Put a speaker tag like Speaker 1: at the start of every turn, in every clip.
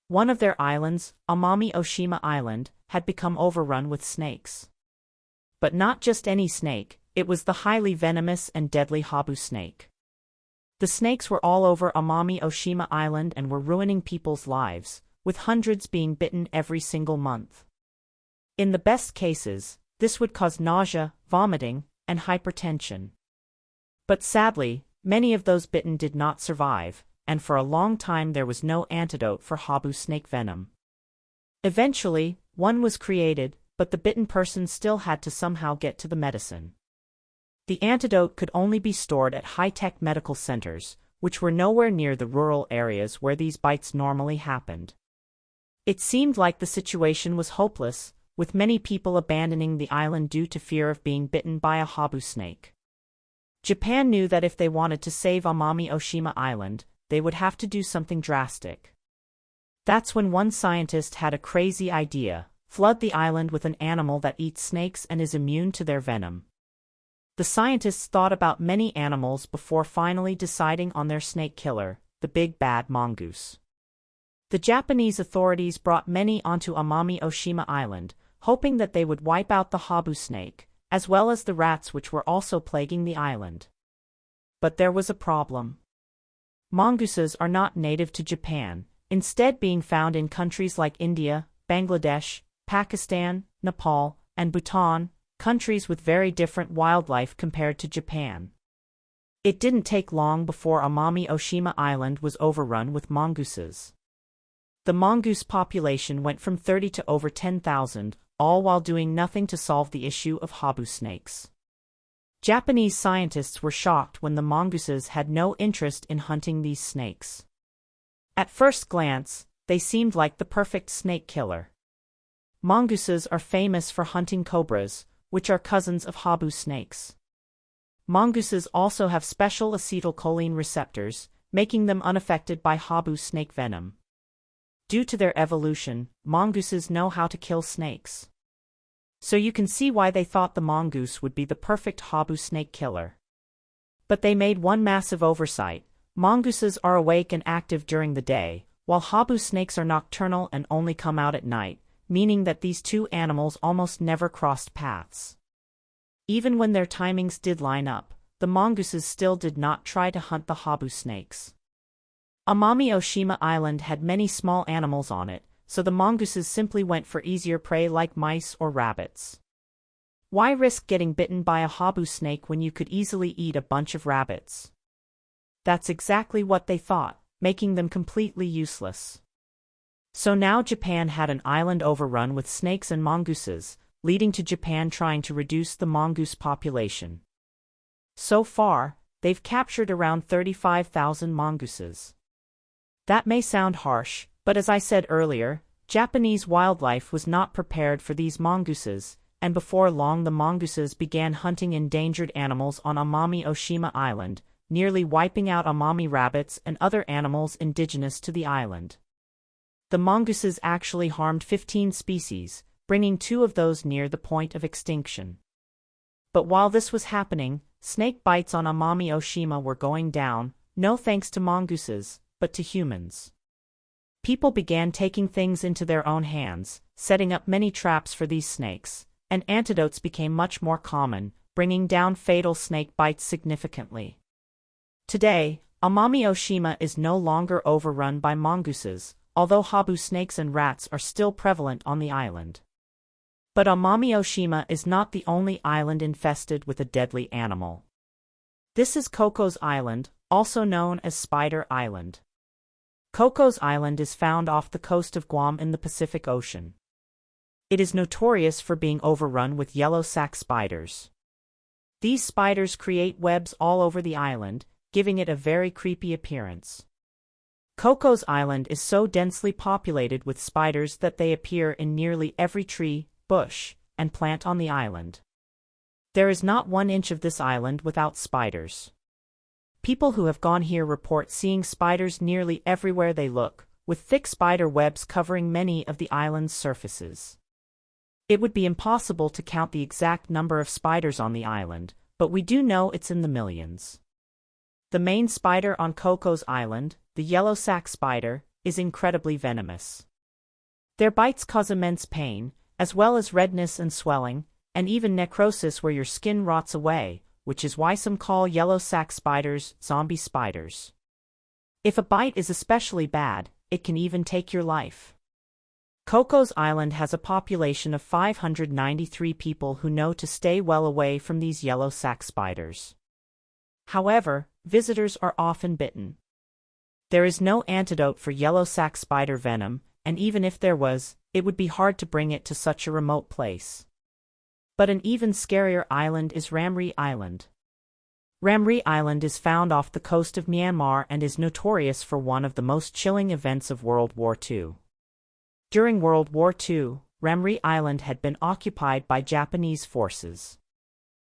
Speaker 1: One of their islands, Amami Oshima Island, had become overrun with snakes. But not just any snake, it was the highly venomous and deadly Habu snake. The snakes were all over Amami Oshima Island and were ruining people's lives, with hundreds being bitten every single month. In the best cases, this would cause nausea, vomiting, and hypertension. But sadly, many of those bitten did not survive, and for a long time there was no antidote for Habu snake venom. Eventually, one was created, but the bitten person still had to somehow get to the medicine. The antidote could only be stored at high-tech medical centers, which were nowhere near the rural areas where these bites normally happened. It seemed like the situation was hopeless, with many people abandoning the island due to fear of being bitten by a Habu snake. Japan knew that if they wanted to save Amami Oshima Island, they would have to do something drastic. That's when one scientist had a crazy idea: flood the island with an animal that eats snakes and is immune to their venom. The scientists thought about many animals before finally deciding on their snake killer, the big bad mongoose. The Japanese authorities brought many onto Amami Oshima Island, hoping that they would wipe out the Habu snake, as well as the rats which were also plaguing the island. But there was a problem. Mongooses are not native to Japan, instead being found in countries like India, Bangladesh, Pakistan, Nepal, and Bhutan, countries with very different wildlife compared to Japan. It didn't take long before Amami Oshima Island was overrun with mongooses. The mongoose population went from 30 to over 10,000, all while doing nothing to solve the issue of Habu snakes. Japanese scientists were shocked when the mongooses had no interest in hunting these snakes. At first glance, they seemed like the perfect snake killer. Mongooses are famous for hunting cobras, which are cousins of Habu snakes. Mongooses also have special acetylcholine receptors, making them unaffected by Habu snake venom. Due to their evolution, mongooses know how to kill snakes. So you can see why they thought the mongoose would be the perfect Habu snake killer. But they made one massive oversight: mongooses are awake and active during the day, while Habu snakes are nocturnal and only come out at night, meaning that these two animals almost never crossed paths. Even when their timings did line up, the mongooses still did not try to hunt the Habu snakes. Amami Oshima Island had many small animals on it, so the mongooses simply went for easier prey like mice or rabbits. Why risk getting bitten by a Habu snake when you could easily eat a bunch of rabbits? That's exactly what they thought, making them completely useless. So now Japan had an island overrun with snakes and mongooses, leading to Japan trying to reduce the mongoose population. So far, they've captured around 35,000 mongooses. That may sound harsh, but as I said earlier, Japanese wildlife was not prepared for these mongooses, and before long the mongooses began hunting endangered animals on Amami Oshima Island, nearly wiping out Amami rabbits and other animals indigenous to the island. The mongooses actually harmed 15 species, bringing 2 of those near the point of extinction. But while this was happening, snake bites on Amami Oshima were going down, no thanks to mongooses, but to humans. People began taking things into their own hands, setting up many traps for these snakes, and antidotes became much more common, bringing down fatal snake bites significantly. Today, Amami Oshima is no longer overrun by mongooses, although Habu snakes and rats are still prevalent on the island. But Amami Oshima is not the only island infested with a deadly animal. This is Cocos Island, also known as Spider Island. Cocos Island is found off the coast of Guam in the Pacific Ocean. It is notorious for being overrun with yellow sac spiders. These spiders create webs all over the island, giving it a very creepy appearance. Cocos Island is so densely populated with spiders that they appear in nearly every tree, bush, and plant on the island. There is not 1 inch of this island without spiders. People who have gone here report seeing spiders nearly everywhere they look, with thick spider webs covering many of the island's surfaces. It would be impossible to count the exact number of spiders on the island, but we do know it's in the millions. The main spider on Cocos Island, the yellow sac spider, is incredibly venomous. Their bites cause immense pain, as well as redness and swelling, and even necrosis where your skin rots away, which is why some call yellow sac spiders zombie spiders. If a bite is especially bad, it can even take your life. Cocos Island has a population of 593 people who know to stay well away from these yellow sac spiders. However, visitors are often bitten. There is no antidote for yellow sac spider venom, and even if there was, it would be hard to bring it to such a remote place. But an even scarier island is Ramree Island. Ramree Island is found off the coast of Myanmar and is notorious for one of the most chilling events of World War II. During World War II, Ramree Island had been occupied by Japanese forces.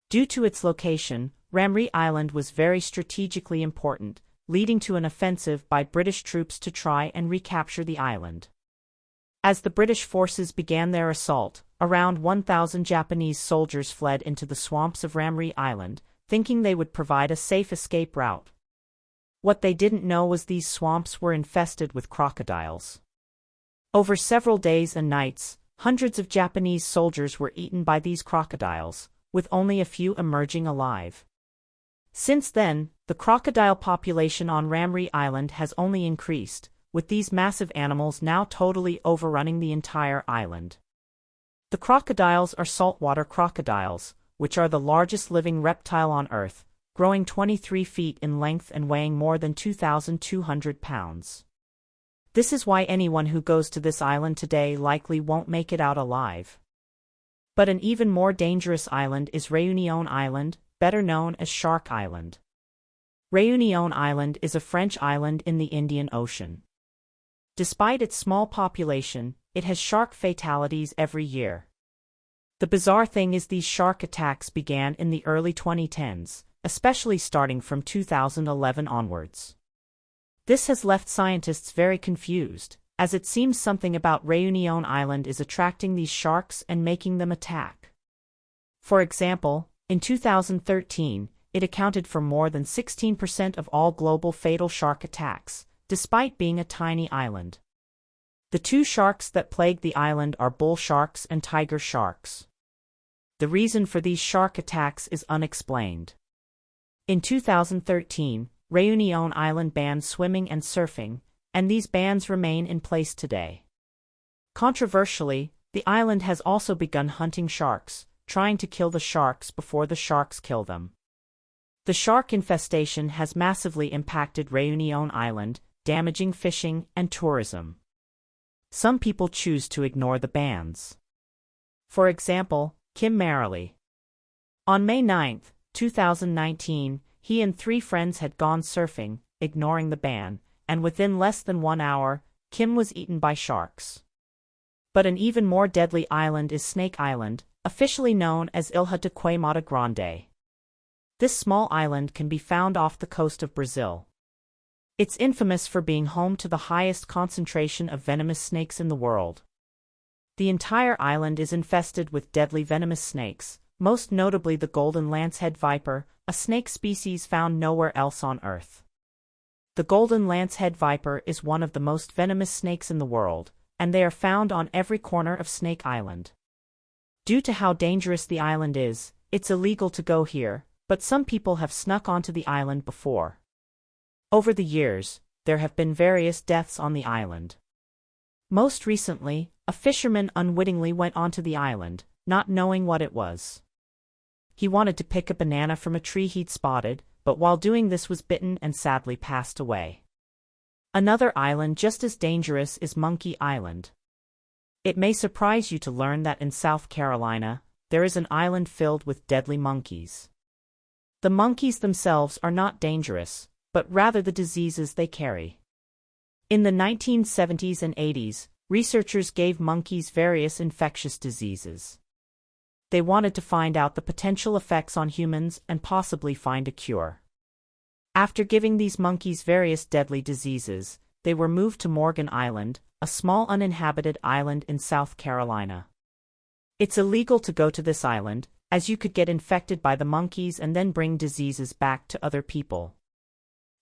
Speaker 1: Due to its location, Ramree Island was very strategically important, leading to an offensive by British troops to try and recapture the island. As the British forces began their assault, around 1,000 Japanese soldiers fled into the swamps of Ramree Island, thinking they would provide a safe escape route. What they didn't know was these swamps were infested with crocodiles. Over several days and nights, hundreds of Japanese soldiers were eaten by these crocodiles, with only a few emerging alive. Since then, the crocodile population on Ramree Island has only increased, with these massive animals now totally overrunning the entire island. The crocodiles are saltwater crocodiles, which are the largest living reptile on Earth, growing 23 feet in length and weighing more than 2,200 pounds. This is why anyone who goes to this island today likely won't make it out alive. But an even more dangerous island is Réunion Island, better known as Shark Island. Réunion Island is a French island in the Indian Ocean. Despite its small population, it has shark fatalities every year. The bizarre thing is these shark attacks began in the early 2010s, especially starting from 2011 onwards. This has left scientists very confused, as it seems something about Réunion Island is attracting these sharks and making them attack. For example, in 2013, it accounted for more than 16% of all global fatal shark attacks, despite being a tiny island. The two sharks that plague the island are bull sharks and tiger sharks. The reason for these shark attacks is unexplained. In 2013, Réunion Island banned swimming and surfing, and these bans remain in place today. Controversially, the island has also begun hunting sharks, trying to kill the sharks before the sharks kill them. The shark infestation has massively impacted Réunion Island, damaging fishing and tourism. Some people choose to ignore the bans. For example, Kim Marley. On May 9, 2019, he and 3 friends had gone surfing, ignoring the ban, and within less than 1 hour, Kim was eaten by sharks. But an even more deadly island is Snake Island, officially known as Ilha de Queimada Grande. This small island can be found off the coast of Brazil. It's infamous for being home to the highest concentration of venomous snakes in the world. The entire island is infested with deadly venomous snakes, most notably the golden lancehead viper, a snake species found nowhere else on Earth. The golden lancehead viper is one of the most venomous snakes in the world, and they are found on every corner of Snake Island. Due to how dangerous the island is, it's illegal to go here, but some people have snuck onto the island before. Over the years, there have been various deaths on the island. Most recently, a fisherman unwittingly went onto the island, not knowing what it was. He wanted to pick a banana from a tree he'd spotted, but while doing this was bitten and sadly passed away. Another island just as dangerous is Monkey Island. It may surprise you to learn that in South Carolina, there is an island filled with deadly monkeys. The monkeys themselves are not dangerous, but rather the diseases they carry. In the 1970s and 80s, researchers gave monkeys various infectious diseases. They wanted to find out the potential effects on humans and possibly find a cure. After giving these monkeys various deadly diseases, they were moved to Morgan Island, a small uninhabited island in South Carolina. It's illegal to go to this island, as you could get infected by the monkeys and then bring diseases back to other people.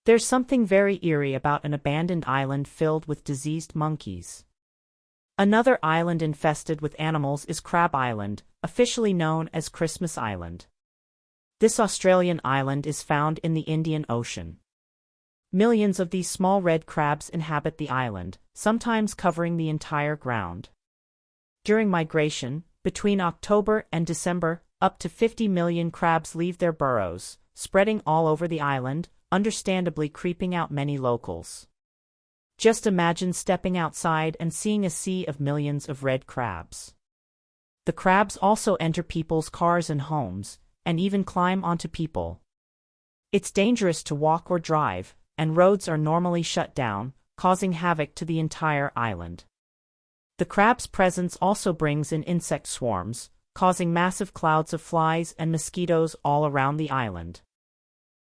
Speaker 1: There's something very eerie about an abandoned island filled with diseased monkeys. Another island infested with animals is Crab Island, officially known as Christmas Island. This Australian island is found in the Indian Ocean. Millions of these small red crabs inhabit the island, sometimes covering the entire ground. During migration, between October and December, up to 50 million crabs leave their burrows, spreading all over the island, understandably creeping out many locals. Just imagine stepping outside and seeing a sea of millions of red crabs. The crabs also enter people's cars and homes, and even climb onto people. It's dangerous to walk or drive, and roads are normally shut down, causing havoc to the entire island. The crab's presence also brings in insect swarms, causing massive clouds of flies and mosquitoes all around the island.